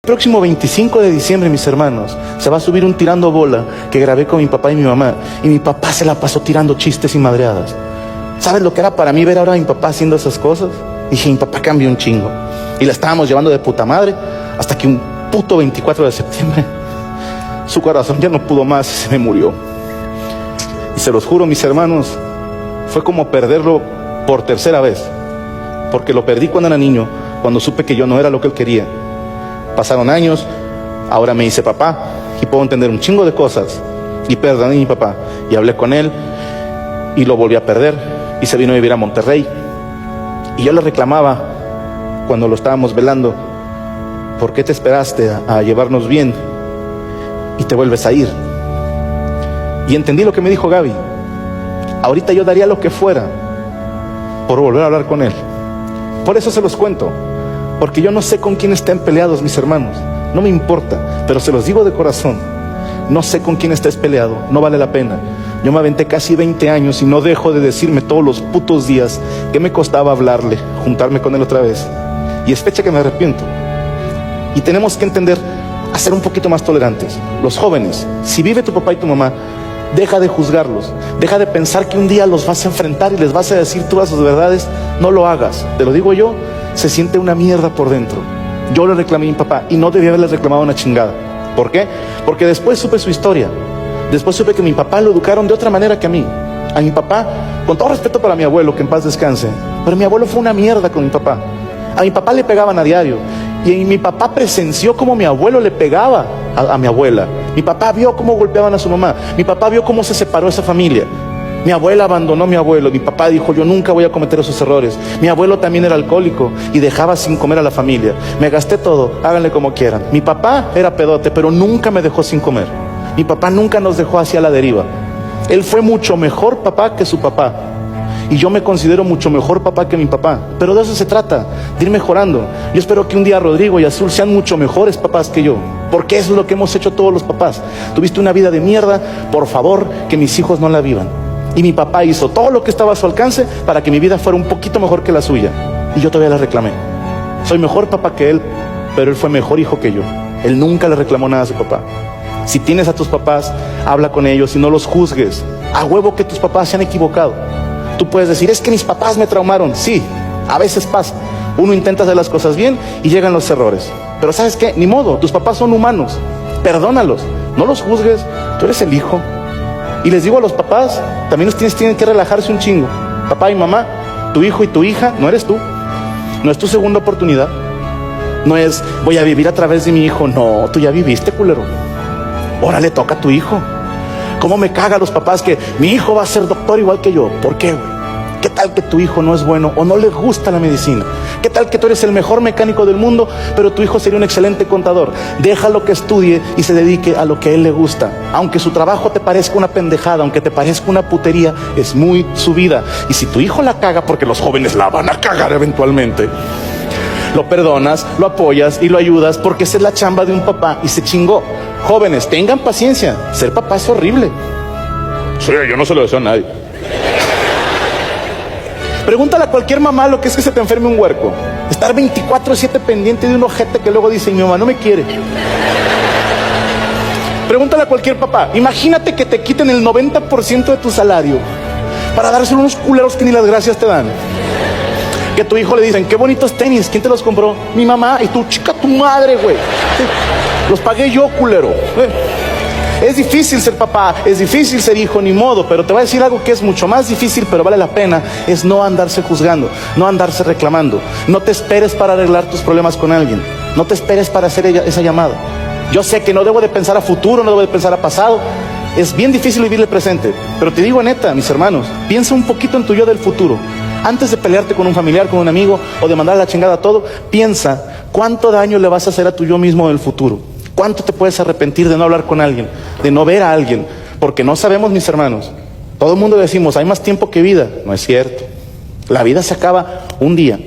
El próximo 25 de diciembre, mis hermanos, se va a subir un tirando bola que grabé con mi papá y mi mamá. Y mi papá se la pasó tirando chistes y madreadas. ¿Sabes lo que era para mí ver ahora a mi papá haciendo esas cosas? Dije, mi papá cambió un chingo. Y la estábamos llevando de puta madre hasta que un puto 24 de septiembre su corazón ya no pudo más y se me murió. Y se los juro, mis hermanos, fue como perderlo por tercera vez. Porque lo perdí cuando era niño, cuando supe que yo no era lo que él quería. Pasaron años, ahora me hice papá y puedo entender un chingo de cosas. Y perdoné a mi papá y hablé con él y lo volví a perder y se vino a vivir a Monterrey. Y yo le reclamaba cuando lo estábamos velando, ¿por qué te esperaste a llevarnos bien y te vuelves a ir? Y entendí lo que me dijo Gaby. Ahorita yo daría lo que fuera por volver a hablar con él. Por eso se los cuento, porque yo no sé con quién estén peleados mis hermanos, no me importa, pero se los digo de corazón. No sé con quién estés peleado, no vale la pena. Yo me aventé casi 20 años y no dejo de decirme todos los putos días que me costaba hablarle, juntarme con él otra vez. Y es fecha que me arrepiento. Y tenemos que entender a ser un poquito más tolerantes. Los jóvenes, si vive tu papá y tu mamá, deja de juzgarlos, deja de pensar que un día los vas a enfrentar y les vas a decir todas sus verdades. No lo hagas, te lo digo yo, se siente una mierda por dentro. Yo le reclamé a mi papá y no debía haberle reclamado una chingada. ¿Por qué? Porque después supe su historia. Después supe que mi papá lo educaron de otra manera que a mí. A mi papá, con todo respeto para mi abuelo, que en paz descanse, pero mi abuelo fue una mierda con mi papá. A mi papá le pegaban a diario. Y mi papá presenció cómo mi abuelo le pegaba a mi abuela. Mi papá vio cómo golpeaban a su mamá. Mi papá vio cómo se separó esa familia. Mi abuela abandonó a mi abuelo. Mi papá dijo, yo nunca voy a cometer esos errores. Mi abuelo también era alcohólico y dejaba sin comer a la familia. Me gasté todo, háganle como quieran. Mi papá era pedote, pero nunca me dejó sin comer. Mi papá nunca nos dejó hacia la deriva. Él fue mucho mejor papá que su papá. Y yo me considero mucho mejor papá que mi papá. Pero de eso se trata, de ir mejorando. Yo espero que un día Rodrigo y Azul sean mucho mejores papás que yo. Porque eso es lo que hemos hecho todos los papás. Tuviste una vida de mierda, por favor, que mis hijos no la vivan. Y mi papá hizo todo lo que estaba a su alcance para que mi vida fuera un poquito mejor que la suya. Y yo todavía la reclamé. Soy mejor papá que él, pero él fue mejor hijo que yo. Él nunca le reclamó nada a su papá. Si tienes a tus papás, habla con ellos y no los juzgues. A huevo que tus papás se han equivocado. Tú puedes decir, es que mis papás me traumaron. Sí, a veces pasa. Uno intenta hacer las cosas bien y llegan los errores. Pero ¿sabes qué? Ni modo, tus papás son humanos. Perdónalos, no los juzgues. Tú eres el hijo. Y les digo a los papás, también ustedes tienen que relajarse un chingo. Papá y mamá, tu hijo y tu hija no eres tú. No es tu segunda oportunidad. No es, voy a vivir a través de mi hijo. No, tú ya viviste, culero. Ahora le toca a tu hijo. ¿Cómo me caga a los papás que mi hijo va a ser doctor igual que yo? ¿Por qué, güey? ¿Qué tal que tu hijo no es bueno o no le gusta la medicina? ¿Qué tal que tú eres el mejor mecánico del mundo, pero tu hijo sería un excelente contador? Déjalo que estudie y se dedique a lo que a él le gusta. Aunque su trabajo te parezca una pendejada, aunque te parezca una putería, es muy su vida. Y si tu hijo la caga, porque los jóvenes la van a cagar eventualmente, lo perdonas, lo apoyas y lo ayudas, porque esa es la chamba de un papá y se chingó. Jóvenes, tengan paciencia. Ser papá es horrible. Sí, yo no se lo deseo a nadie. Pregúntale a cualquier mamá lo que es que se te enferme un huerco. Estar 24/7 pendiente de un ojete que luego dice, mi mamá no me quiere. Pregúntale a cualquier papá. Imagínate que te quiten el 90% de tu salario para dárselo a unos culeros que ni las gracias te dan. Que a tu hijo le dicen, qué bonitos tenis, ¿quién te los compró? Mi mamá. Y tú, chica, tu madre, güey. Los pagué yo, culero. Es difícil ser papá, es difícil ser hijo, ni modo, pero te voy a decir algo que es mucho más difícil, pero vale la pena, es no andarse juzgando, no andarse reclamando. No te esperes para arreglar tus problemas con alguien, no te esperes para hacer esa llamada. Yo sé que no debo de pensar a futuro, no debo de pensar a pasado, es bien difícil vivir el presente, pero te digo neta, mis hermanos, piensa un poquito en tu yo del futuro. Antes de pelearte con un familiar, con un amigo, o de mandar a la chingada a todo, piensa cuánto daño le vas a hacer a tu yo mismo del futuro. ¿Cuánto te puedes arrepentir de no hablar con alguien, de no ver a alguien? Porque no sabemos, mis hermanos. Todo el mundo decimos, hay más tiempo que vida. No es cierto. La vida se acaba un día.